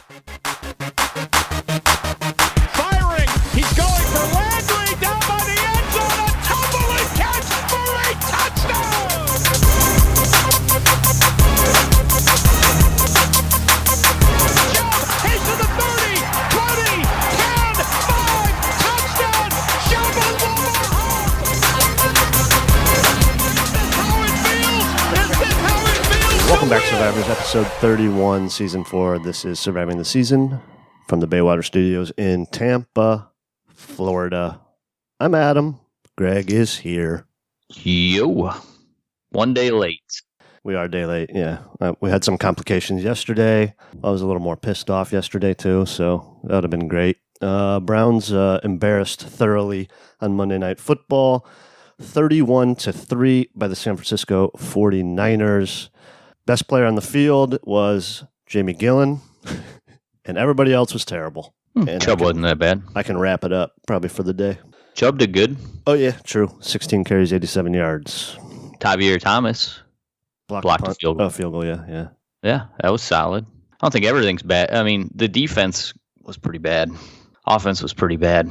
Firing. He's going for Landry down by the end zone. A tumbling catch for a touchdown. He's to the 30, 20, 10, 5, touchdown. Welcome back, Survivors, episode 31, season 4. This is Surviving the Season from the Baywater Studios in Tampa, Florida. I'm Adam. Greg is here. Yo. 1 day late. We are a day late, yeah. We had some complications yesterday. I was a little more pissed off yesterday, too, so that would have been great. Browns embarrassed thoroughly on Monday Night Football, 31-3 by the San Francisco 49ers. Best player on the field was Jamie Gillen, and everybody else was terrible. And Chubb wasn't that bad. I can wrap it up probably for the day. Chubb did good. Oh, yeah, true. 16 carries, 87 yards. Tavierre Thomas blocked a field goal. Oh, field goal, yeah. Yeah, that was solid. I don't think everything's bad. I mean, the defense was pretty bad. Offense was pretty bad.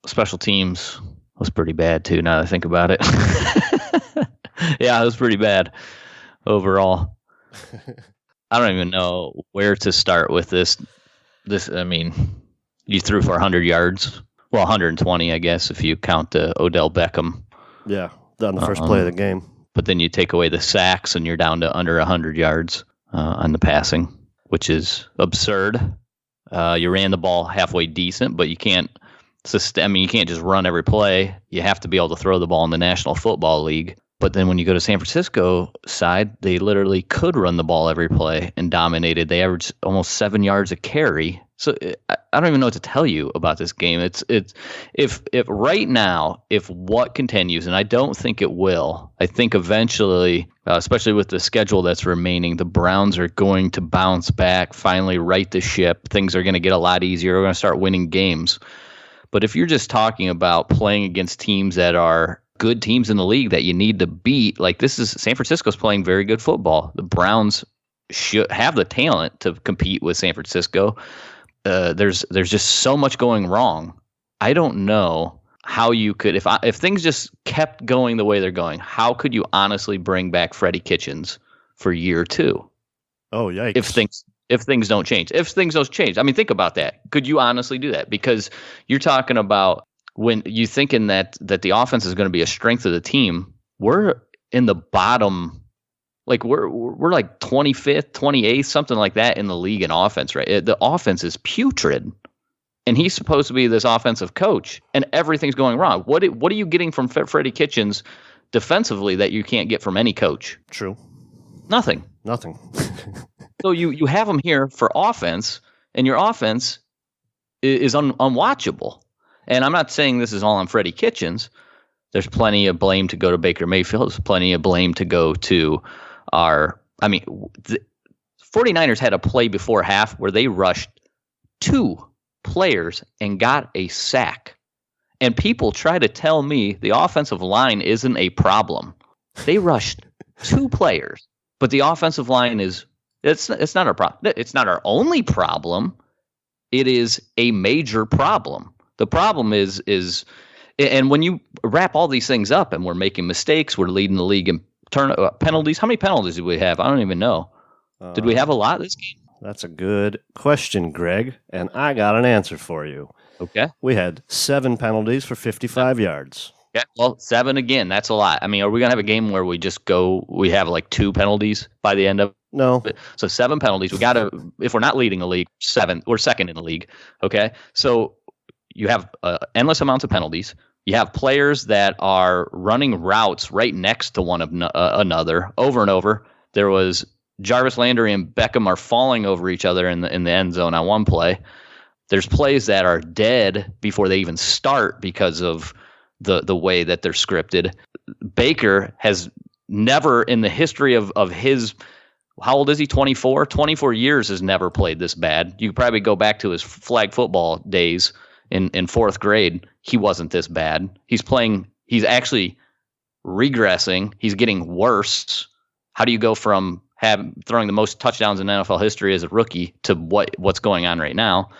Special teams was pretty bad, too, now that I think about it. Yeah, it was pretty bad overall. I don't even know where to start with this. I mean, you threw for 100 yards. Well, 120, I guess, if you count Odell Beckham. Yeah, on the first play of the game. But then you take away the sacks, and you're down to under 100 yards on the passing, which is absurd. You ran the ball halfway decent, but you can't you can't just run every play. You have to be able to throw the ball in the National Football League. But then when you go to San Francisco side, they literally could run the ball every play and dominated. They averaged almost 7 yards a carry. So I don't even know what to tell you about this game. If right now, if what continues, and I don't think it will, I think eventually, especially with the schedule that's remaining, the Browns are going to bounce back, finally right the ship. Things are going to get a lot easier. We're going to start winning games. But if you're just talking about playing against teams that are good teams in the league that you need to beat, like San Francisco's playing very good football. The Browns should have the talent to compete with San Francisco. There's just so much going wrong. I don't know how you could, if things just kept going the way they're going, how could you honestly bring back Freddie Kitchens for year 2? Oh, yikes. If things don't change. If things don't change. I mean, think about that. Could you honestly do that? Because you're talking about when you thinking that the offense is going to be a strength of the team, we're in the bottom, like we're like 25th, 28th, something like that in the league in offense, right? The offense is putrid, and he's supposed to be this offensive coach, and everything's going wrong. What are you getting from Freddie Kitchens defensively that you can't get from any coach? True. Nothing. So you have him here for offense, and your offense is unwatchable. And I'm not saying this is all on Freddie Kitchens. There's plenty of blame to go to Baker Mayfield. There's plenty of blame to go to the 49ers had a play before half where they rushed 2 players and got a sack. And people try to tell me the offensive line isn't a problem. They rushed 2 players, but the offensive line it's not our problem. It's not our only problem. It is a major problem. The problem is, and when you wrap all these things up, and we're making mistakes, we're leading the league in penalties. How many penalties did we have? I don't even know. Did we have a lot this game? That's a good question, Greg, and I got an answer for you. Okay. We had 7 penalties for 55 yards. Yeah, well, 7 again. That's a lot. I mean, are we going to have a game where we have like 2 penalties by the end of? No. So 7 penalties. We got to, if we're not leading the league, 7. We're second in the league. Okay. So you have endless amounts of penalties. You have players that are running routes right next to one of another over and over. There was Jarvis Landry and Beckham are falling over each other in the end zone on one play. There's plays that are dead before they even start because of the way that they're scripted. Baker has never in the history of his, how old is he? 24? 24 years has never played this bad. You could probably go back to his flag football days in 4th grade. He wasn't this bad. He's actually regressing. He's getting worse. How do you go from throwing the most touchdowns in NFL history as a rookie to what's going on right now.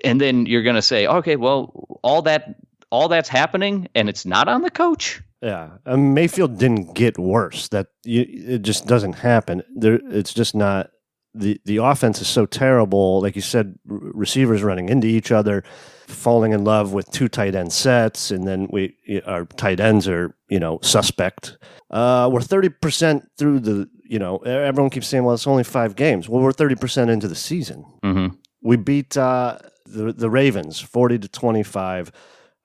And then you're going to say, okay, well, all that's happening and it's not on the coach. Yeah, Mayfield didn't get worse. It just doesn't happen. It's just not. The offense is so terrible. Like you said, receivers running into each other, falling in love with 2 tight end sets, and then our tight ends are suspect. We're 30% through the. Everyone keeps saying, well, it's only 5 games. Well, we're 30% into the season. Mm-hmm. We beat the Ravens 40-25.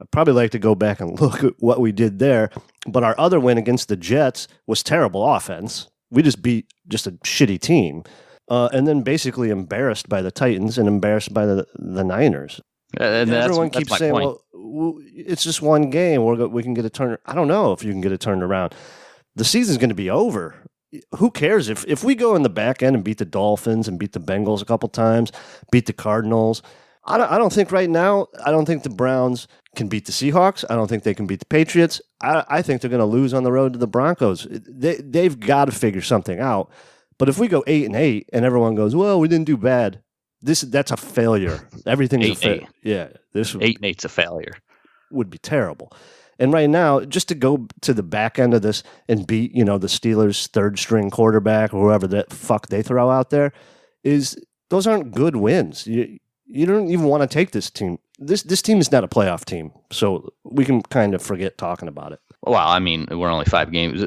I'd probably like to go back and look at what we did there. But our other win against the Jets was terrible offense. We just beat just a shitty team. And then basically embarrassed by the Titans and embarrassed by the Niners. And everyone keeps saying, point. well, it's just one game. We can get a turn. I don't know if you can get it turned around. The season's going to be over. Who cares? If we go in the back end and beat the Dolphins and beat the Bengals a couple times, beat the Cardinals, I don't think right now, I don't think the Browns can beat the Seahawks. I don't think they can beat the Patriots. I think they're going to lose on the road to the Broncos. They've got to figure something out. But if we go 8-8 and everyone goes, well, we didn't do bad, that's a failure. Everything's a failure. Yeah, 8-8's a failure. Would be terrible. And right now, just to go to the back end of this and beat, the Steelers' third-string quarterback or whoever the fuck they throw out there, those aren't good wins. You don't even want to take this team. This team is not a playoff team, so we can kind of forget talking about it. Well, I mean, we're only 5 games.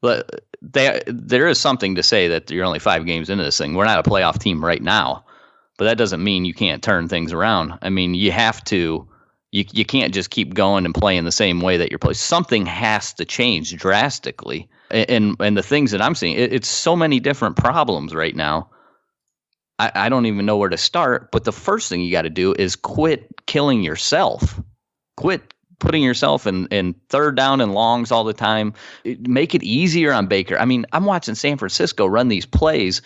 But there is something to say that you're only 5 games into this thing. We're not a playoff team right now, but that doesn't mean you can't turn things around. I mean, you have to. You can't just keep going and playing the same way that you're playing. Something has to change drastically. And the things that I'm seeing, it's so many different problems right now. I don't even know where to start. But the first thing you got to do is quit killing yourself. Quit putting yourself in third down and longs all the time. Make it easier on Baker. I mean, I'm watching San Francisco run these plays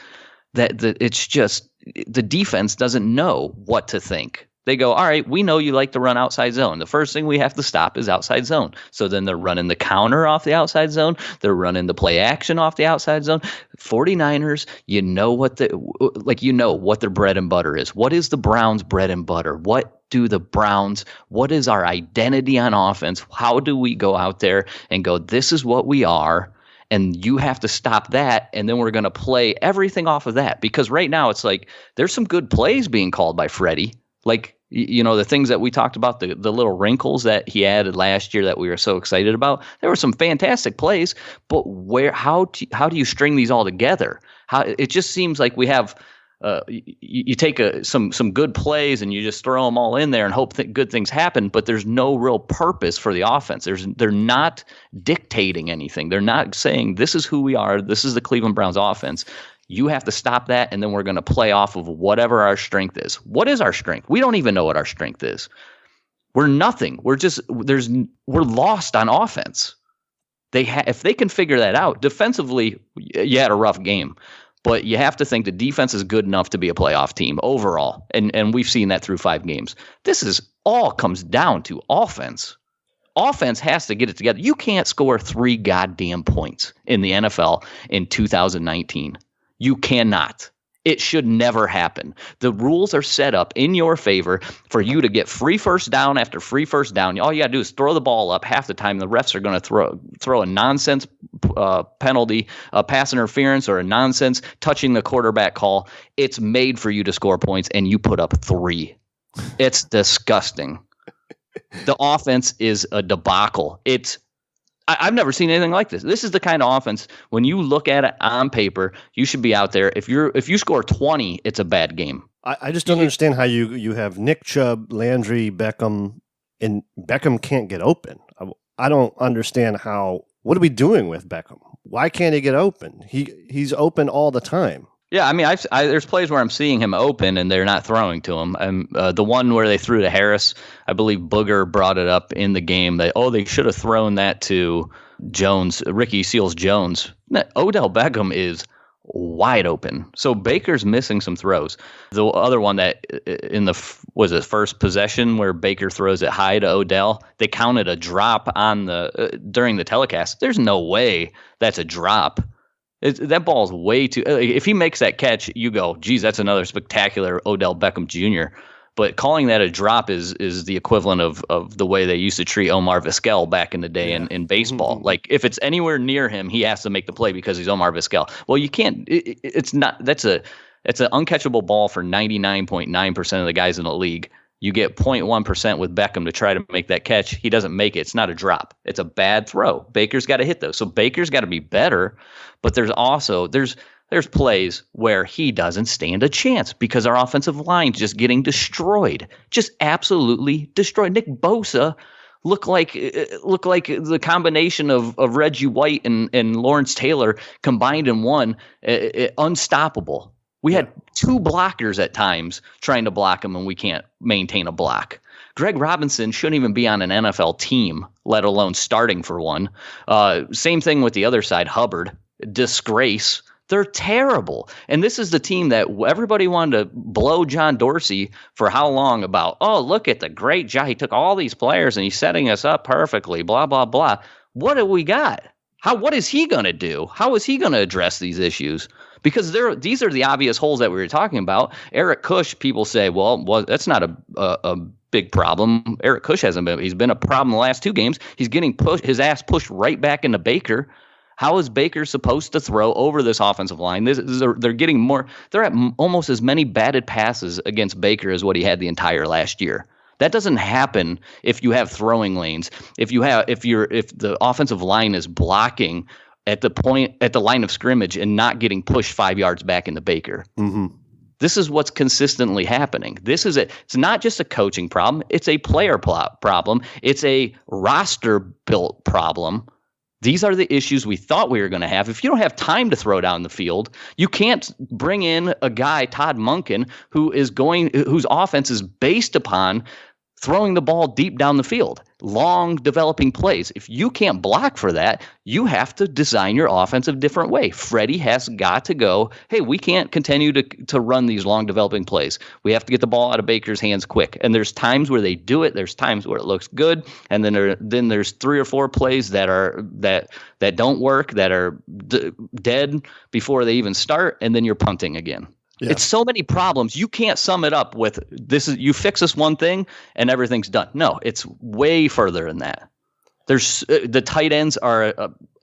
that it's just the defense doesn't know what to think. They go, all right, we know you like to run outside zone. The first thing we have to stop is outside zone. So then they're running the counter off the outside zone. They're running the play action off the outside zone. 49ers, you know what their bread and butter is. What is the Browns' bread and butter? What is our identity on offense? How do we go out there and go, this is what we are, and you have to stop that, and then we're going to play everything off of that. Because right now it's like there's some good plays being called by Freddie. Like, the things that we talked about, the little wrinkles that he added last year that we were so excited about, there were some fantastic plays, but how do you string these all together? It just seems like we have you take some good plays and you just throw them all in there and hope that good things happen, but there's no real purpose for the offense. They're not dictating anything. They're not saying this is who we are. This is the Cleveland Browns offense. You have to stop that, and then we're going to play off of whatever our strength is. What is our strength? We don't even know what our strength is. We're nothing. We're lost on offense. If they can figure that out defensively, you had a rough game, but you have to think the defense is good enough to be a playoff team overall, and we've seen that through 5 games. This is all comes down to offense. Offense has to get it together. You can't score 3 goddamn points in the NFL in 2019. You cannot. It should never happen. The rules are set up in your favor for you to get free first down after free first down. All you got to do is throw the ball up half the time. The refs are going to throw a nonsense penalty, a pass interference, or a nonsense touching the quarterback call. It's made for you to score points, and you put up 3. It's disgusting. The offense is a debacle. I've never seen anything like this. This is the kind of offense, when you look at it on paper, you should be out there. If you score 20, it's a bad game. I just don't understand how you have Nick Chubb, Landry, Beckham, and Beckham can't get open. I don't understand what are we doing with Beckham? Why can't he get open? He's open all the time. Yeah, I mean, there's plays where I'm seeing him open and they're not throwing to him. The one where they threw to Harris, I believe Booger brought it up in the game that, they should have thrown that to Jones, Ricky Seals-Jones. Odell Beckham is wide open. So Baker's missing some throws. The other one that in was it first possession where Baker throws it high to Odell, they counted a drop on during the telecast. There's no way that's a drop. That ball is way too. If he makes that catch, you go, geez, that's another spectacular Odell Beckham Jr. But calling that a drop is the equivalent of the way they used to treat Omar Vizquel back in the day in baseball. Mm-hmm. Like if it's anywhere near him, he has to make the play because he's Omar Vizquel. Well, you can't. It's not. It's an uncatchable ball for 99.9% of the guys in the league. You get 0.1% with Beckham to try to make that catch. He doesn't make it. It's not a drop. It's a bad throw. Baker's got to hit those. So Baker's got to be better. But there's also there's plays where he doesn't stand a chance because our offensive line's just getting destroyed, just absolutely destroyed. Nick Bosa looked like the combination of Reggie White and Lawrence Taylor combined in one, unstoppable. We had two blockers at times trying to block him, and we can't maintain a block. Greg Robinson shouldn't even be on an NFL team, let alone starting for one. Same thing with the other side, Hubbard. Disgrace. They're terrible. And this is the team that everybody wanted to blow John Dorsey for how long about, oh, look at the great job. He took all these players and he's setting us up perfectly, blah, blah, blah. What have we got? What is he going to do? How is he going to address these issues? Because these are the obvious holes that we were talking about. Eric Kush, people say, well, that's not a big problem. Eric Kush hasn't been. He's been a problem the last two games. He's getting his ass pushed right back into Baker. How is Baker supposed to throw over this offensive line? They're getting more. They're at almost as many batted passes against Baker as what he had the entire last year. That doesn't happen if you have throwing lanes. If the offensive line is blocking at the line of scrimmage and not getting pushed 5 yards back into Baker. Mm-hmm. This is what's consistently happening. It's not just a coaching problem. It's a player problem. It's a roster built problem. These are the issues we thought we were going to have. If you don't have time to throw down the field, you can't bring in a guy, Todd Monken, whose offense is based upon throwing the ball deep down the field, long developing plays. If you can't block for that, you have to design your offense a different way. Freddie has got to go, hey, we can't continue to run these long developing plays. We have to get the ball out of Baker's hands quick. And there's times where they do it. There's times where it looks good. And then there's 3 or 4 plays that don't work, that are dead before they even start. And then you're punting again. Yeah. It's so many problems. You can't sum it up with you fix this one thing and everything's done. No, it's way further than that. The tight ends are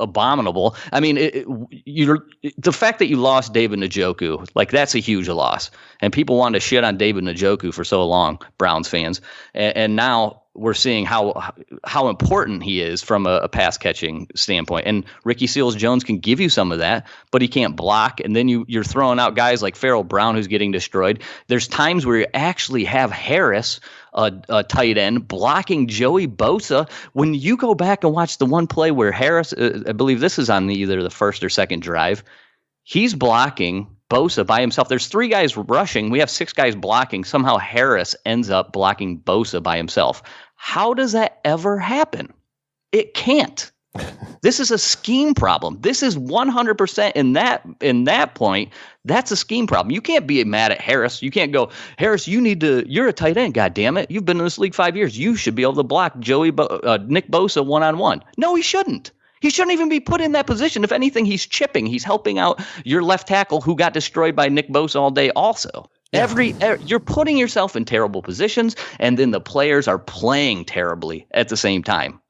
abominable. I mean, the fact that you lost David Njoku, like that's a huge loss. And people wanted to shit on David Njoku for so long, Browns fans. And now we're seeing how important he is from a pass catching standpoint. And Ricky Seals-Jones can give you some of that, but he can't block. And then you're throwing out guys like Farrell Brown, who's getting destroyed. There's times where you actually have Harris, a tight end, blocking Joey Bosa. When you go back and watch the one play where Harris, I believe this is on either the first or second drive, he's blocking Bosa by himself. There's 3 guys rushing. We have 6 guys blocking. Somehow Harris ends up blocking Bosa by himself. How does that ever happen? It can't. This is a scheme problem. This is 100% in that point. That's a scheme problem. You can't be mad at Harris. You can't go, Harris, you're a tight end. God damn it. You've been in this league 5 years. You should be able to block Nick Bosa one-on-one. No, he shouldn't. He shouldn't even be put in that position. If anything, he's chipping. He's helping out your left tackle who got destroyed by Nick Bosa all day also. You're putting yourself in terrible positions, and then the players are playing terribly at the same time.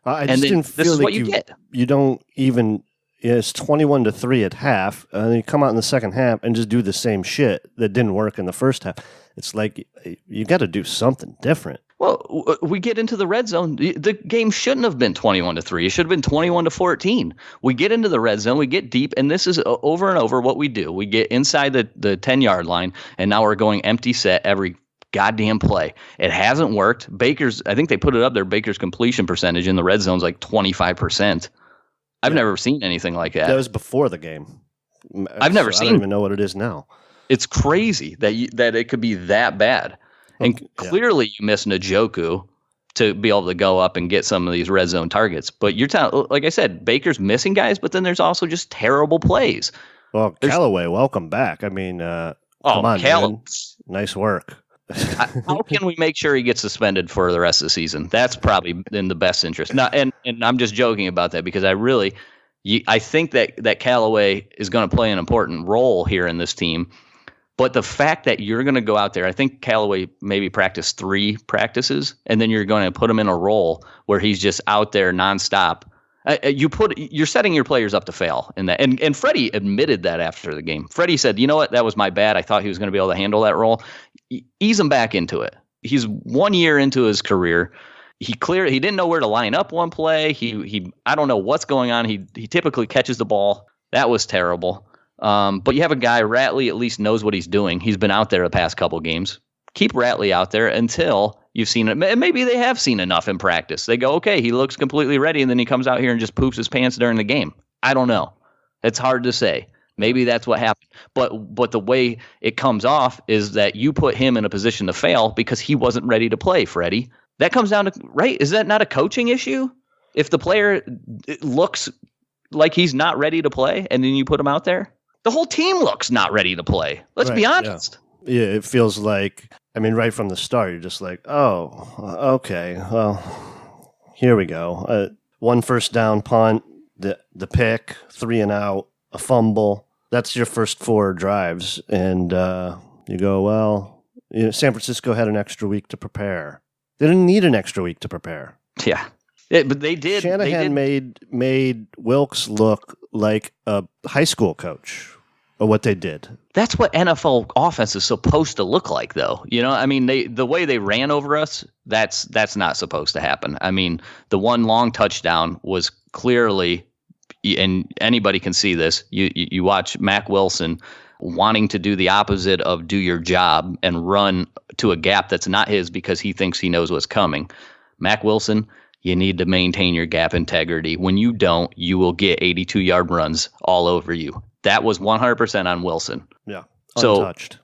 I just didn't feel like you don't even. It's 21-3 at half, and then you come out in the second half and just do the same shit that didn't work in the first half. It's like you got to do something different. Well, we get into the red zone. The game shouldn't have been 21-3. It should have been 21-14. We get into the red zone. We get deep, and this is over and over what we do. We get inside the 10-yard line, and now we're going empty set every goddamn play. It hasn't worked. I think they put it up there, Baker's completion percentage in the red zone is like 25%. I've never seen anything like that. That was before the game. I don't even know what it is now. It's crazy that it could be that bad. And clearly you miss Njoku to be able to go up and get some of these red zone targets. But like I said, Baker's missing guys, but then there's also just terrible plays. Well, Callaway, welcome back. I mean, come on, man. Nice work. How can we make sure he gets suspended for the rest of the season? That's probably in the best interest. Now, and I'm just joking about that because I think that Callaway is going to play an important role here in this team. But the fact that you're going to go out there, I think Callaway maybe practiced 3 practices, and then you're going to put him in a role where he's just out there nonstop. You're setting your players up to fail in that. And Freddie admitted that after the game. Freddie said, you know what, that was my bad. I thought he was going to be able to handle that role. Ease him back into it. He's 1 year into his career. He didn't know where to line up one play. He I don't know what's going on. He typically catches the ball. That was terrible. But you have a guy, Ratley at least knows what he's doing. He's been out there the past couple games. Keep Ratley out there until you've seen it. Maybe they have seen enough in practice. They go, okay, he looks completely ready, and then he comes out here and just poops his pants during the game. I don't know. It's hard to say. Maybe that's what happened. But the way it comes off is that you put him in a position to fail because he wasn't ready to play, Freddie. That comes down to, right? Is that not a coaching issue? If the player looks like he's not ready to play and then you put him out there, the whole team looks not ready to play. Let's be honest. Yeah, it feels like, right from the start, you're just like, oh, okay, well, here we go. 1 first down punt, the pick, 3 and out, a fumble. That's your first 4 drives. And you go, well, San Francisco had an extra week to prepare. They didn't need an extra week to prepare. Yeah. But they did. Shanahan made Wilks look like a high school coach, or what they did. That's what NFL offense is supposed to look like, though. The way they ran over us, that's not supposed to happen. The one long touchdown was clearly, and anybody can see this. You watch Mack Wilson wanting to do the opposite of do your job and run to a gap that's not his because he thinks he knows what's coming. Mack Wilson, you need to maintain your gap integrity. When you don't, you will get 82-yard runs all over you. That was 100% on Wilson. Yeah, untouched.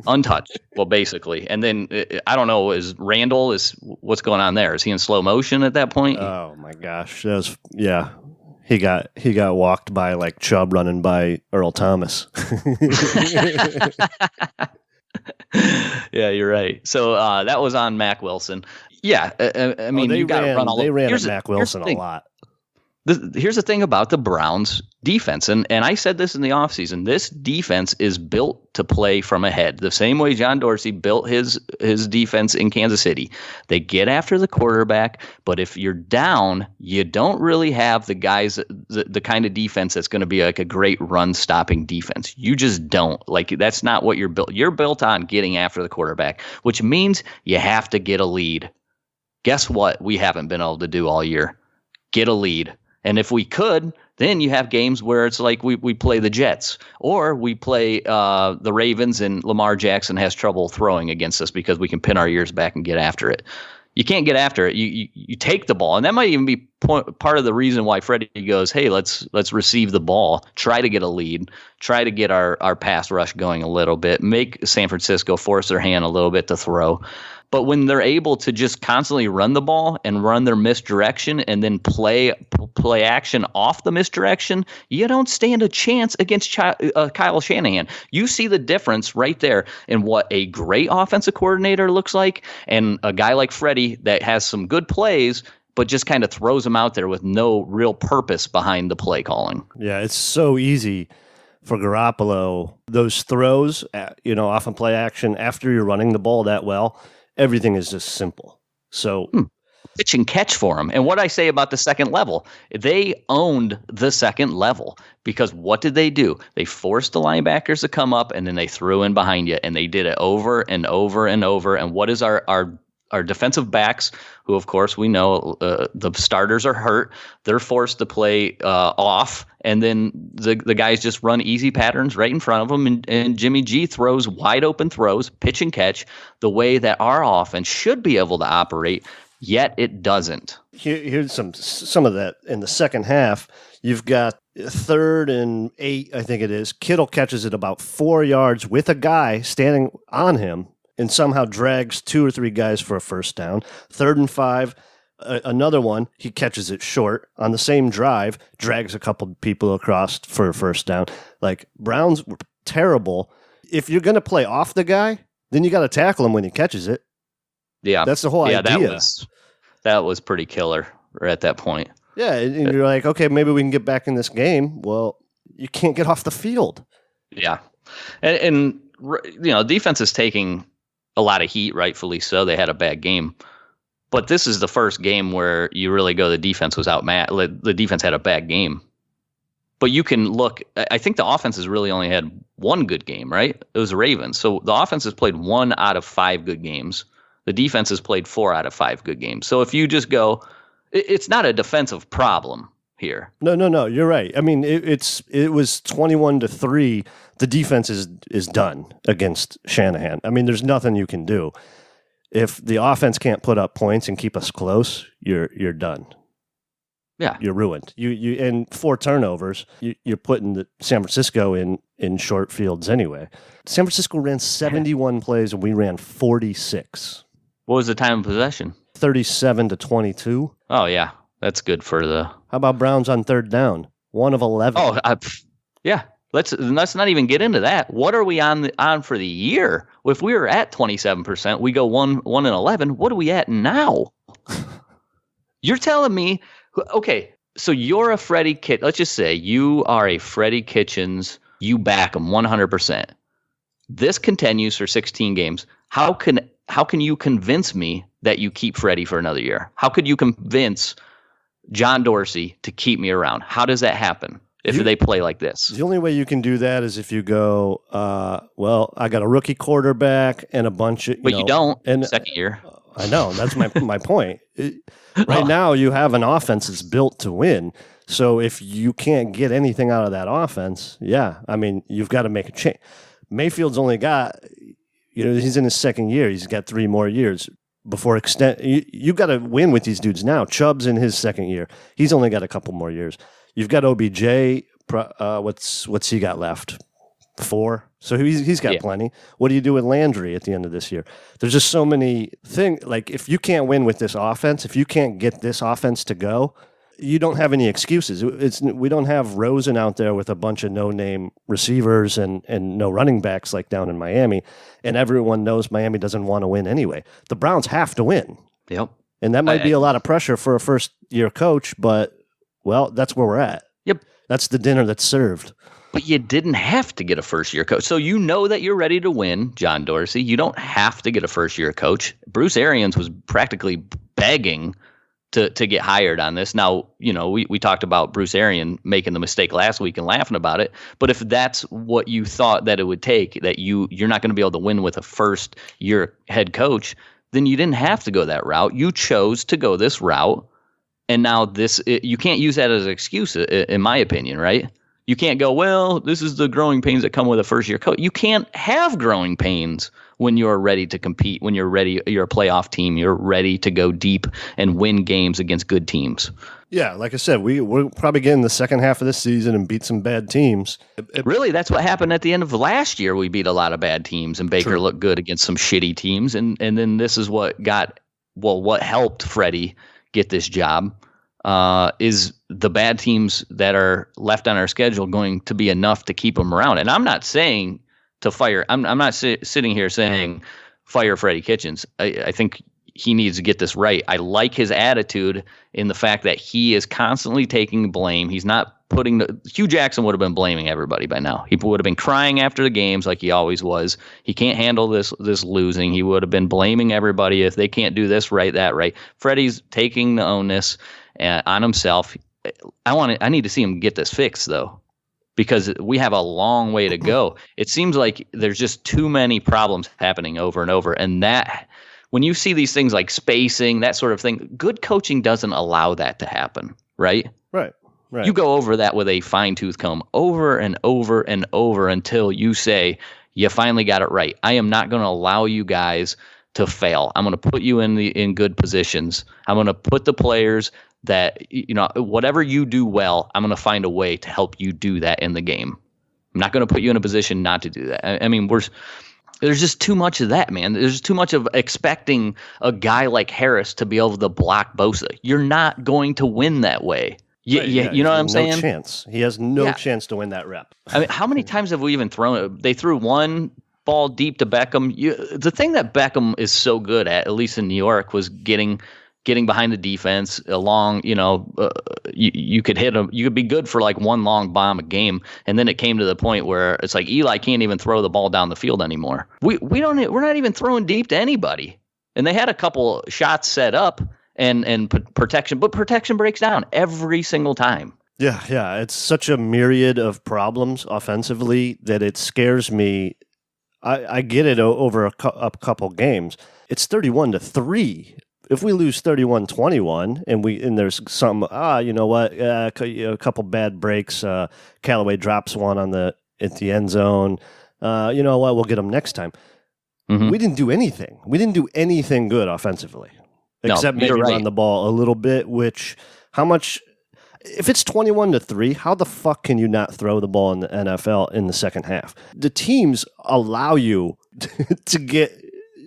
Untouched, well, basically. And then, I don't know, what's going on there? Is he in slow motion at that point? Oh, my gosh. He got walked by like Chubb running by Earl Thomas. Yeah, you're right. So that was on Mack Wilson. Yeah, you got to run all. They ran at Mack Wilson a lot. Here's the thing about the Browns defense, and I said this in the offseason. This defense is built to play from ahead, the same way John Dorsey built his defense in Kansas City. They get after the quarterback, but if you're down, you don't really have the guys, the kind of defense that's going to be like a great run-stopping defense. You just don't. That's not what you're built. You're built on getting after the quarterback, which means you have to get a lead. Guess what we haven't been able to do all year? Get a lead. And if we could, then you have games where it's like we play the Jets or we play the Ravens and Lamar Jackson has trouble throwing against us because we can pin our ears back and get after it. You can't get after it. You take the ball, and that might even be part of the reason why Freddie goes, hey, let's receive the ball, try to get a lead, try to get our pass rush going a little bit, make San Francisco force their hand a little bit to throw. But when they're able to just constantly run the ball and run their misdirection and then play action off the misdirection, you don't stand a chance against Kyle Shanahan. You see the difference right there in what a great offensive coordinator looks like and a guy like Freddie that has some good plays but just kind of throws them out there with no real purpose behind the play calling. Yeah, it's so easy for Garoppolo. Those throws, off in play action after you're running the ball that well, everything is just simple. So pitch and catch for them. And what I say about the second level, they owned the second level because what did they do? They forced the linebackers to come up and then they threw in behind you, and they did it over and over and over. And what is our defensive backs, who of course we know the starters are hurt, they're forced to play off, and then the guys just run easy patterns right in front of them, and Jimmy G throws wide open throws, pitch and catch, the way that our offense should be able to operate, yet it doesn't. Here's some of that in the second half. You've got 3rd and 8, I think it is. Kittle catches it about 4 yards with a guy standing on him, and somehow drags 2 or 3 guys for a first down. 3rd and 5, another one, he catches it short on the same drive, drags a couple people across for a first down. Browns were terrible. If you're going to play off the guy, then you got to tackle him when he catches it. Yeah. That's the whole idea. That was pretty killer at that point. Yeah, and you're like, okay, maybe we can get back in this game. Well, you can't get off the field. Yeah. And defense is taking a lot of heat, rightfully so. They had a bad game. But this is the first game where you really go, the defense was the defense had a bad game. But you can look, I think the offense has really only had one good game, right? It was the Ravens. So the offense has played 1 out of 5 good games. The defense has played 4 out of 5 good games. So if you just go, it's not a defensive problem here. No. You're right. I mean, it was 21-3. The defense is done against Shanahan. I mean, there's nothing you can do. If the offense can't put up points and keep us close, you're done. Yeah, you're ruined. You and 4 turnovers. You're putting the San Francisco in short fields anyway. San Francisco ran 71 plays and we ran 46. What was the time of possession? 37-22. Oh yeah, that's good for the. How about Browns on third down? 1 of 11. Oh yeah. Let's not even get into that. What are we on for the year? If we were at 27%, we go 1 and 11. What are we at now? You're telling me, okay, so you're a Freddie Kitchens. Let's just say you are a Freddie Kitchens. You back him 100%. This continues for 16 games. How can you convince me that you keep Freddie for another year? How could you convince John Dorsey to keep me around? How does that happen if they play like this? The only way you can do that is if you go, well, I got a rookie quarterback and a bunch of, but you don't. And second year. I know. That's my point. Right now, you have an offense that's built to win. So if you can't get anything out of that offense, yeah, I mean, you've got to make a change. Mayfield's only got, he's in his second year. He's got 3 more years before extend. You've got to win with these dudes now. Chubb's in his second year. He's only got a couple more years. You've got OBJ. What's he got left? 4. So he's got plenty. What do you do with Landry at the end of this year? There's just so many things. Like, if you can't win with this offense, if you can't get this offense to go, you don't have any excuses. We don't have Rosen out there with a bunch of no-name receivers and no running backs like down in Miami. And everyone knows Miami doesn't want to win anyway. The Browns have to win. Yep. And that might be a lot of pressure for a first-year coach, but, well, that's where we're at. Yep. That's the dinner that's served. But you didn't have to get a first-year coach. So you know that you're ready to win, John Dorsey. You don't have to get a first-year coach. Bruce Arians was practically begging to get hired on this. Now, we talked about Bruce Arians making the mistake last week and laughing about it. But if that's what you thought that it would take, that you're not going to be able to win with a first-year head coach, then you didn't have to go that route. You chose to go this route. And now you can't use that as an excuse, in my opinion, right? You can't go, well, this is the growing pains that come with a first-year coach. You can't have growing pains when you're ready to compete, when you're ready, you're a playoff team, you're ready to go deep and win games against good teams. Yeah, like I said, we're probably getting the second half of this season and beat some bad teams. Really, that's what happened at the end of last year. We beat a lot of bad teams, and Baker looked good against some shitty teams. And then this is what helped Freddie get this job. Is the bad teams that are left on our schedule going to be enough to keep him around? And I'm not saying to fire. I'm not sitting here saying fire Freddie Kitchens. I think he needs to get this right. I like his attitude in the fact that he is constantly taking blame. He's not Hugh Jackson would have been blaming everybody by now. He would have been crying after the games like he always was. He can't handle this losing. He would have been blaming everybody if they can't do this right, that right. Freddie's taking the onus on himself. I need to see him get this fixed though, because we have a long way to go. It seems like there's just too many problems happening over and over, and that when you see these things like spacing, that sort of thing, good coaching doesn't allow that to happen, right? Right. You go over that with a fine-tooth comb over and over and over until you say, you finally got it right. I am not going to allow you guys to fail. I'm going to put you in good positions. I'm going to put the players that, whatever you do well, I'm going to find a way to help you do that in the game. I'm not going to put you in a position not to do that. I mean, there's just too much of that, man. There's too much of expecting a guy like Harris to be able to block Bosa. You're not going to win that way. You know what I'm saying? No chance. He has no chance to win that rep. I mean, how many times have we even thrown it? They threw one ball deep to Beckham. The thing that Beckham is so good at least in New York, was getting getting behind the defense along, you could hit them. You could be good for like one long bomb a game. And then it came to the point where it's like Eli can't even throw the ball down the field anymore. We're not even throwing deep to anybody. And they had a couple shots set up and protection, but protection breaks down every single time. Yeah. It's such a myriad of problems offensively that it scares me. I get it over a couple games. It's 31-3. If we lose 31-21 and there's some, you know what, a couple bad breaks, Callaway drops one at the end zone. You know what, we'll get them next time. Mm-hmm. We didn't do anything. We didn't do anything good offensively, except maybe run the ball a little bit. Which, how much? If it's 21-3, how the fuck can you not throw the ball in the NFL in the second half? The teams allow you to get,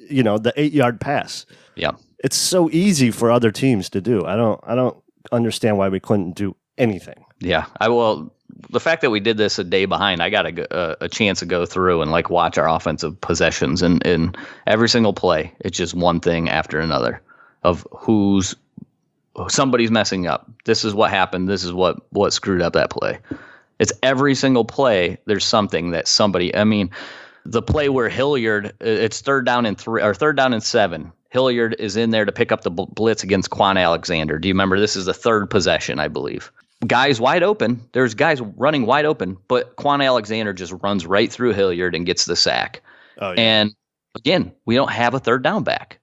the 8-yard pass. Yeah. It's so easy for other teams to do. I don't understand why we couldn't do anything. Yeah, the fact that we did this a day behind, I got a chance to go through and like watch our offensive possessions, and in every single play, it's just one thing after another of somebody's messing up. This is what happened. This is what screwed up that play. It's every single play. There's something that somebody. I mean, the play where Hilliard, it's 3rd down and 3 or 3rd down and 7. Hilliard is in there to pick up the blitz against Quan Alexander. Do you remember? This is the 3rd possession, I believe. Guys wide open. There's guys running wide open, but Quan Alexander just runs right through Hilliard and gets the sack. Oh, yeah. And again, we don't have a 3rd down back.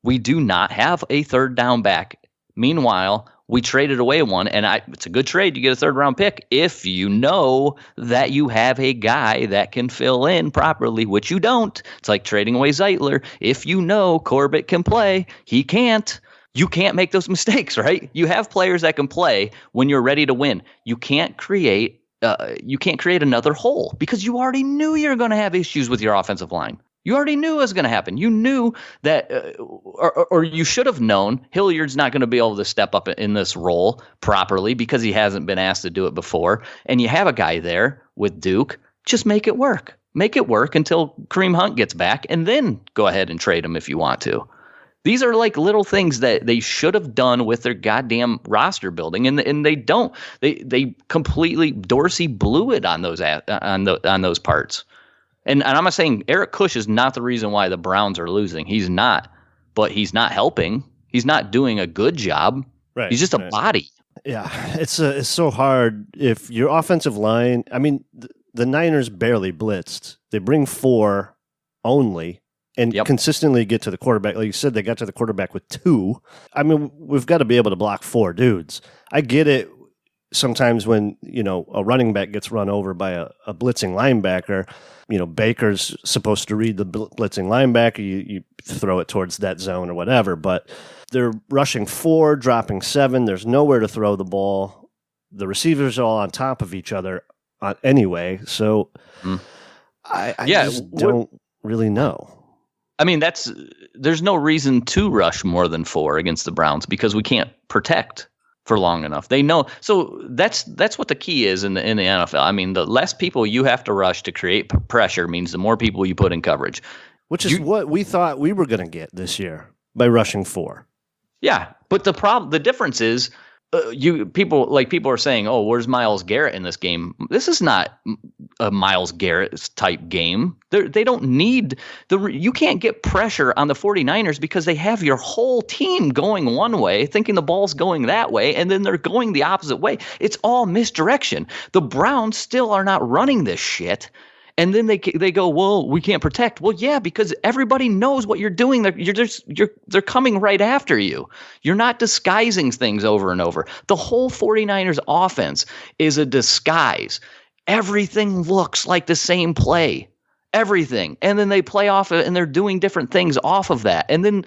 We do not have a 3rd down back. Meanwhile, we traded away one, and it's a good trade. You get a 3rd-round pick if you know that you have a guy that can fill in properly, which you don't. It's like trading away Zeitler. If you know Corbett can play, he can't. You can't make those mistakes, right? You have players that can play when you're ready to win. You can't create another hole because you already knew you're going to have issues with your offensive line. You already knew it was going to happen. You knew that, or you should have known Hilliard's not going to be able to step up in this role properly because he hasn't been asked to do it before. And you have a guy there with Duke. Just make it work. Make it work until Kareem Hunt gets back, and then go ahead and trade him if you want to. These are like little things that they should have done with their goddamn roster building, and they don't. They completely Dorsey blew it on those parts. And I'm not saying Eric Kush is not the reason why the Browns are losing. He's not, but he's not helping. He's not doing a good job. Right. He's just a body. Yeah, it's so hard if your offensive line. I mean, the Niners barely blitzed. They bring 4 only and consistently get to the quarterback. Like you said, they got to the quarterback with 2. I mean, we've got to be able to block 4 dudes. I get it. Sometimes when, a running back gets run over by a blitzing linebacker, Baker's supposed to read the blitzing linebacker. You throw it towards that zone or whatever. But they're rushing 4, dropping 7. There's nowhere to throw the ball. The receivers are all on top of each other anyway. So I just don't really know. I mean, there's no reason to rush more than 4 against the Browns because we can't protect for long enough. They know. So that's what the key is in the NFL. I mean, the less people you have to rush to create pressure means the more people you put in coverage. Which is what we thought we were going to get this year by rushing 4. Yeah, but the difference is people are saying, "Oh, where's Myles Garrett in this game?" This is not a Myles Garrett type game. They don't need you can't get pressure on the 49ers because they have your whole team going one way, thinking the ball's going that way, and then they're going the opposite way. It's all misdirection. The Browns still are not running this shit. And then they go, well, we can't protect. Well, yeah, because everybody knows what you're doing. They're coming right after you. You're not disguising things over and over. The whole 49ers offense is a disguise. Everything looks like the same play. Everything. And then they play off it and they're doing different things off of that. And then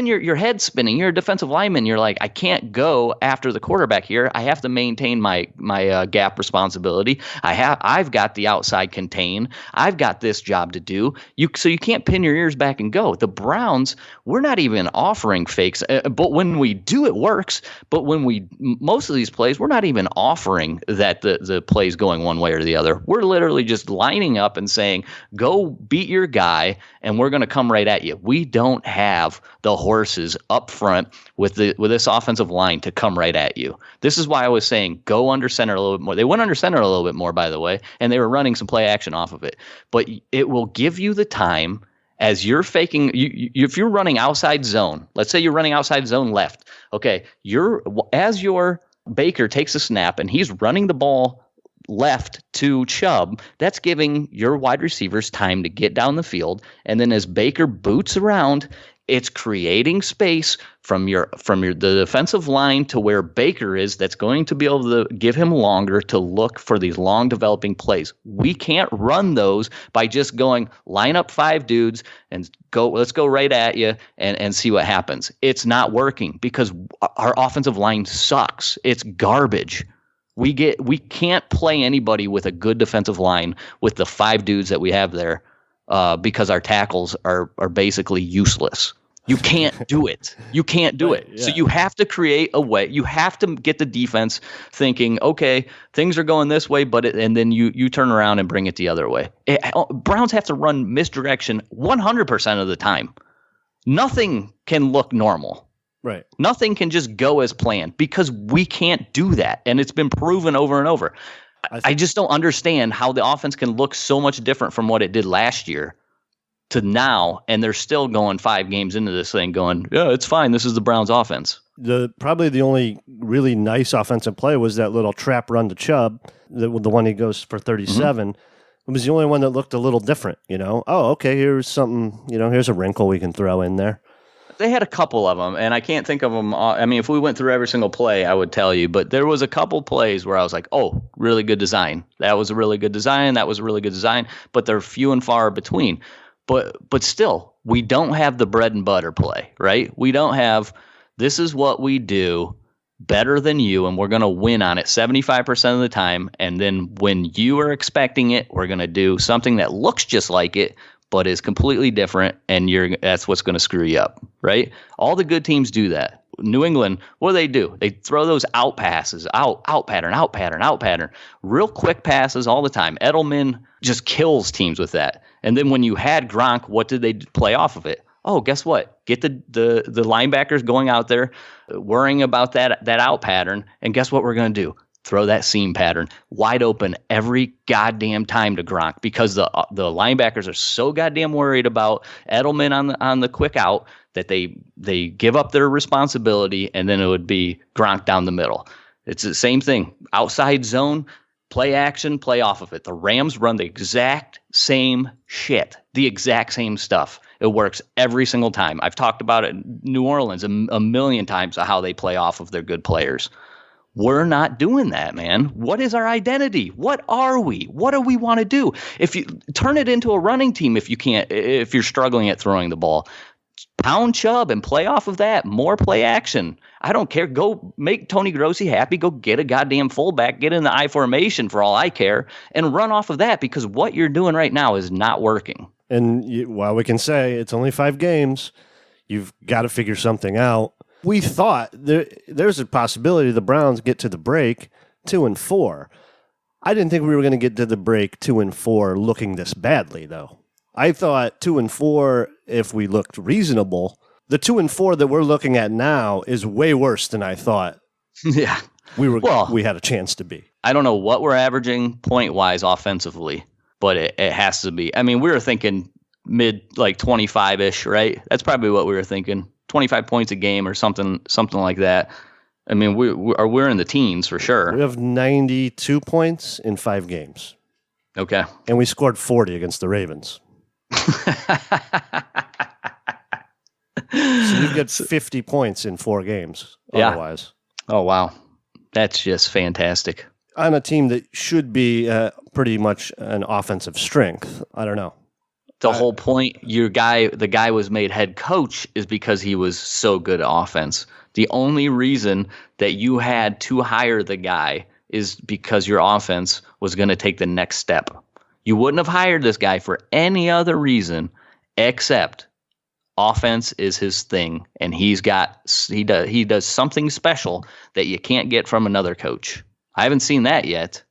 your head's spinning. You're a defensive lineman. You're like, I can't go after the quarterback here. I have to maintain my gap responsibility. I've got the outside contain. I've got this job to do. So you can't pin your ears back and go. The Browns, we're not even offering fakes, but when we do, it works. But when most of these plays, we're not even offering that the play's going one way or the other. We're literally just lining up and saying, go go beat your guy, and we're going to come right at you. We don't have the horses up front with this offensive line to come right at you. This is why I was saying go under center a little bit more. They went under center a little bit more, by the way, and they were running some play action off of it. But it will give you the time as you're faking. If you're running outside zone, let's say you're running outside zone left. Okay, as your Baker takes a snap and he's running the ball left to Chubb, that's giving your wide receivers time to get down the field. And then as Baker boots around, it's creating space from the defensive line to where Baker is. That's going to be able to give him longer to look for these long developing plays. We can't run those by just going line up 5 dudes and let's go right at you and see what happens. It's not working because our offensive line sucks. It's garbage. We can't play anybody with a good defensive line with the 5 dudes that we have there because our tackles are basically useless. You can't do it. You can't do it. Yeah. So you have to create a way. You have to get the defense thinking, okay, things are going this way, and then you turn around and bring it the other way. Browns have to run misdirection 100% of the time. Nothing can look normal. Right. Nothing can just go as planned because we can't do that. And it's been proven over and over. I just don't understand how the offense can look so much different from what it did last year to now. And they're still going 5 games into this thing going, yeah, it's fine. This is the Browns offense. Probably the only really nice offensive play was that little trap run to Chubb, the one he goes for 37. It was the only one that looked a little different, Oh, okay, here's something, here's a wrinkle we can throw in there. They had a couple of them, and I can't think of them. I mean, if we went through every single play, I would tell you. But there was a couple plays where I was like, oh, really good design. That was a really good design. That was a really good design. But they're few and far between. But still, we don't have the bread and butter play, right? We don't have this is what we do better than you, and we're going to win on it 75% of the time. And then when you are expecting it, we're going to do something that looks just like it, but is completely different, and that's what's going to screw you up, right? All the good teams do that. New England, what do? They throw those out passes, out pattern, real quick passes all the time. Edelman just kills teams with that. And then when you had Gronk, what did they play off of it? Oh, guess what? Get the linebackers going out there, worrying about that out pattern, and guess what we're going to do? Throw that seam pattern wide open every goddamn time to Gronk because the linebackers are so goddamn worried about Edelman on the quick out that they give up their responsibility, and then it would be Gronk down the middle. It's the same thing. Outside zone, play action, play off of it. The Rams run the exact same shit, the exact same stuff. It works every single time. I've talked about it in New Orleans a million times of how they play off of their good players. We're not doing that, man. What is our identity? What are we? What do we want to do? If you turn it into a running team, if you're struggling at throwing the ball, pound Chubb and play off of that. More play action. I don't care. Go make Tony Grossi happy. Go get a goddamn fullback. Get in the I formation for all I care and run off of that because what you're doing right now is not working. And while we can say it's only 5 games, you've got to figure something out. We thought there's a possibility the Browns get to the break 2-4. I didn't think we were going to get to the break 2-4 looking this badly, though. I thought 2-4, if we looked reasonable, the 2-4 that we're looking at now is way worse than I thought. Yeah, we had a chance to be. I don't know what we're averaging point wise offensively, but it has to be. I mean, we were thinking mid 25-ish, right? That's probably what we were thinking. 25 points a game or something like that. I mean, we're in the teens for sure. We have 92 points in 5 games. Okay. And we scored 40 against the Ravens. So we've got 50 points in 4 games otherwise. Oh, wow. That's just fantastic. On a team that should be pretty much an offensive strength. I don't know. The whole point, the guy was made head coach is because he was so good at offense. The only reason that you had to hire the guy is because your offense was going to take the next step. You wouldn't have hired this guy for any other reason except offense is his thing, and he does something special that you can't get from another coach. I haven't seen that yet.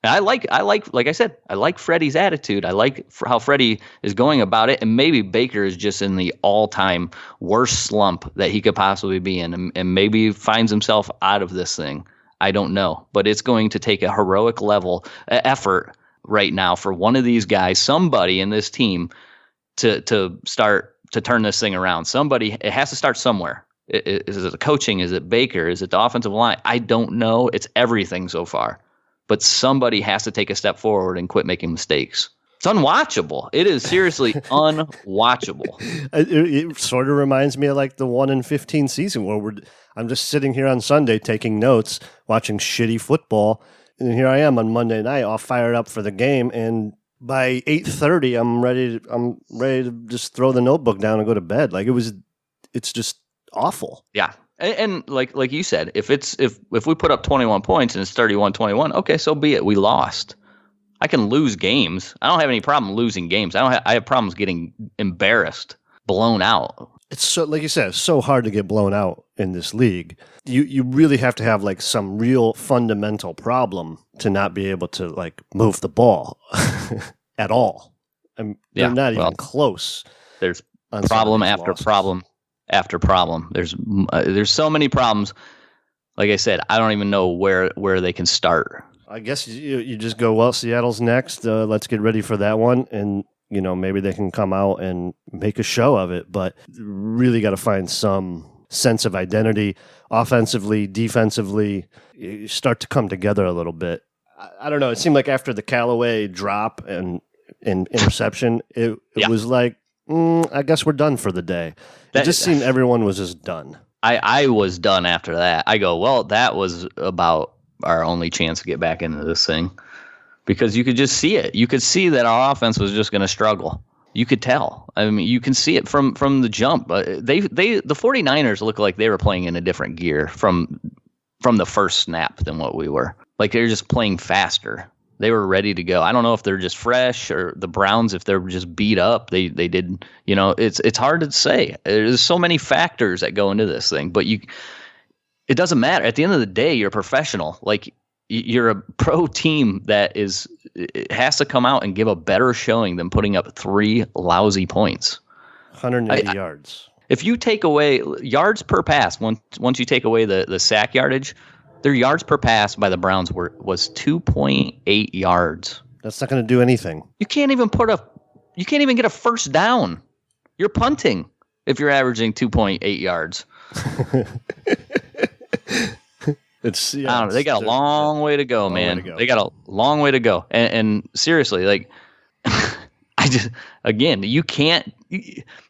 like I said, I like Freddie's attitude. I like how Freddie is going about it, and maybe Baker is just in the all-time worst slump that he could possibly be in, and maybe finds himself out of this thing. I don't know, but it's going to take a heroic level effort right now for one of these guys, somebody in this team, to start to turn this thing around. Somebody, it has to start somewhere. Is it the coaching? Is it Baker? Is it the offensive line? I don't know. It's everything so far. But somebody has to take a step forward and quit making mistakes. It's unwatchable. It is seriously unwatchable. It sort of reminds me of like the 1-15 season where I'm just sitting here on Sunday taking notes, watching shitty football, and here I am on Monday night, all fired up for the game, and by 8:30, I'm ready to just throw the notebook down and go to bed. Like it's just awful. Yeah. And like you said, if we put up 21 points and it's 31-21, okay, so be it. We lost. I can lose games. I don't have any problem losing games. I have problems getting embarrassed, blown out. It's so, like you said, it's so hard to get blown out in this league. You really have to have like some real fundamental problem to not be able to like move the ball at all. They're not even close. There's problem after problem after problem. There's so many problems. Like I said, I don't even know where they can start. I guess you just go, well, Seattle's next. Let's get ready for that one. And, maybe they can come out and make a show of it. But really got to find some sense of identity offensively, defensively. You start to come together a little bit. I don't know. It seemed like after the Callaway drop and interception, it was like, I guess we're done for the day. It just seemed everyone was just done. I was done after that. I go, well, that was about our only chance to get back into this thing, because you could just see it. You could see that our offense was just going to struggle. You could tell. I mean, you can see it from the jump. The 49ers look like they were playing in a different gear from the first snap than what we were. Like they're just playing faster. They were ready to go. I don't know if they're just fresh, or the Browns, if they're just beat up. They did, it's hard to say. There's so many factors that go into this thing, but it doesn't matter. At the end of the day, you're a professional. Like you're a pro team that has to come out and give a better showing than putting up 3 lousy points. 180 yards. If you take away yards per pass, once you take away the sack yardage, their yards per pass by the Browns was 2.8 yards. That's not going to do anything. You can't even get a first down. You're punting if you're averaging 2.8 yards. I don't know. They got a long way to go, man. They got a long way to go. And seriously, like, you can't.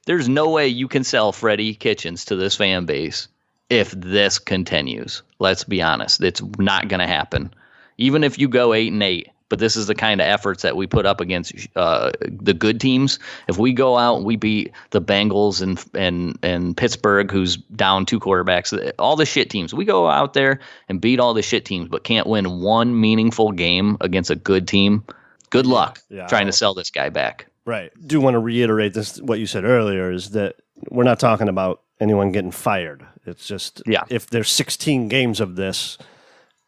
There's no way you can sell Freddie Kitchens to this fan base if this continues. Let's be honest. It's not going to happen. Even if you go 8-8, but this is the kind of efforts that we put up against the good teams. If we go out and we beat the Bengals and Pittsburgh, who's down 2 quarterbacks, all the shit teams, we go out there and beat all the shit teams, but can't win one meaningful game against a good team. Good luck trying to sell this guy back. Right. Do want to reiterate this, what you said earlier, is that we're not talking about anyone getting fired. It's just if there's 16 games of this,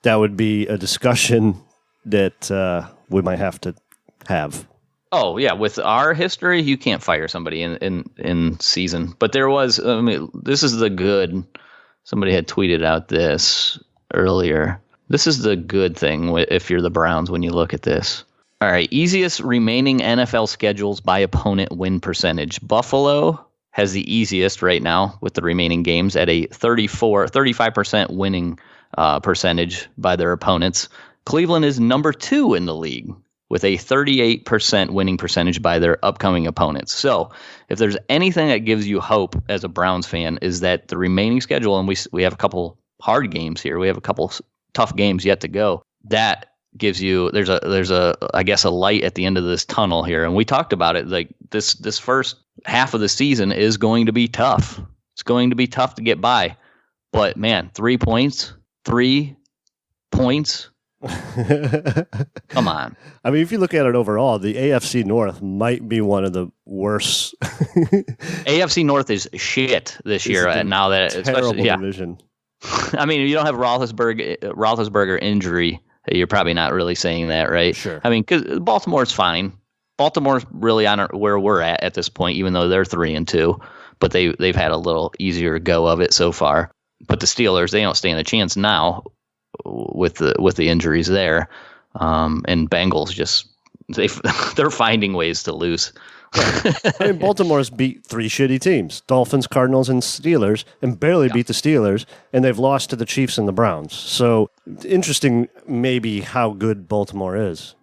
that would be a discussion that we might have to have. Oh, yeah. With our history, you can't fire somebody in season. But there was, this is the good. Somebody had tweeted out this earlier. This is the good thing if you're the Browns when you look at this. All right. Easiest remaining NFL schedules by opponent win percentage. Buffalo has the easiest right now with the remaining games at a 35% winning percentage by their opponents. Cleveland is number 2 in the league with a 38% winning percentage by their upcoming opponents. So if there's anything that gives you hope as a Browns fan, is that the remaining schedule, and we have a couple hard games here. We have a couple tough games yet to go. That gives you, there's a I guess a light at the end of this tunnel here. And we talked about it, like this first half of the season is going to be tough. It's going to be tough to get by. But man, 3 points. Come on. I mean, if you look at it overall, the AFC North might be one of the worst. AFC North is shit this year. And now that, especially division. I mean, you don't have Roethlisberger injury You're probably not really saying that, right? Sure. I mean, because Baltimore's fine. Baltimore's really on where we're at this point, even though they're 3-2, but they've had a little easier go of it so far. But the Steelers, they don't stand a chance now with the injuries there, and Bengals they're finding ways to lose. I mean, Baltimore's beat 3 shitty teams, Dolphins, Cardinals, and Steelers, and barely beat the Steelers, and they've lost to the Chiefs and the Browns. So interesting maybe how good Baltimore is.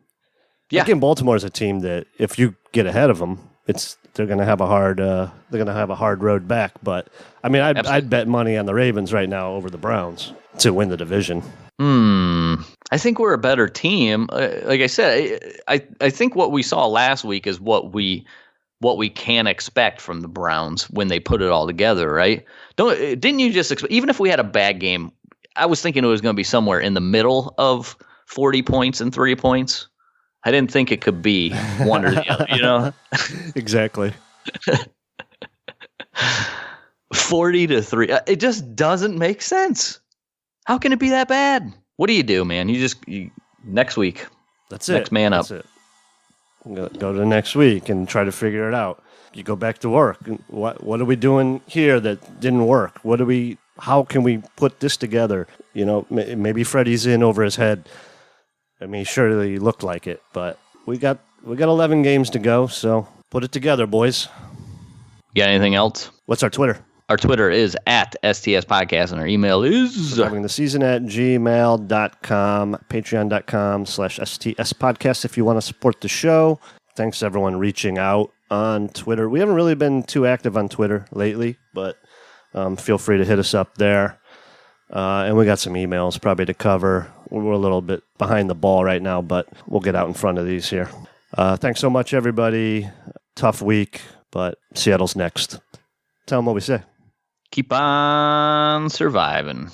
Yeah. Again, Baltimore is a team that if you get ahead of them, they're going to have a hard road back. But I mean, I'd bet money on the Ravens right now over the Browns to win the division. I think we're a better team. Like I said, I think what we saw last week is what we can expect from the Browns when they put it all together, right? Didn't you just expect, even if we had a bad game, I was thinking it was going to be somewhere in the middle of 40 points and 3 points. I didn't think it could be one or the other, you know? Exactly. 40-3. It just doesn't make sense. How can it be that bad? What do you do, man? You next week. That's it. Next man up. That's it. Go to next week and try to figure it out. You go back to work. What are we doing here that didn't work? How can we put this together? You know, maybe Freddie's in over his head. I mean, surely he looked like it, but we got 11 games to go, so put it together, boys. You got anything else? What's our Twitter? Our Twitter is at STS Podcast, and our email is survivingtheseason@gmail.com, patreon.com/STS Podcast if you want to support the show. Thanks, everyone, reaching out on Twitter. We haven't really been too active on Twitter lately, but feel free to hit us up there. And we got some emails probably to cover. We're a little bit behind the ball right now, but we'll get out in front of these here. Thanks so much, everybody. Tough week, but Seattle's next. Tell them what we say. keep on surviving.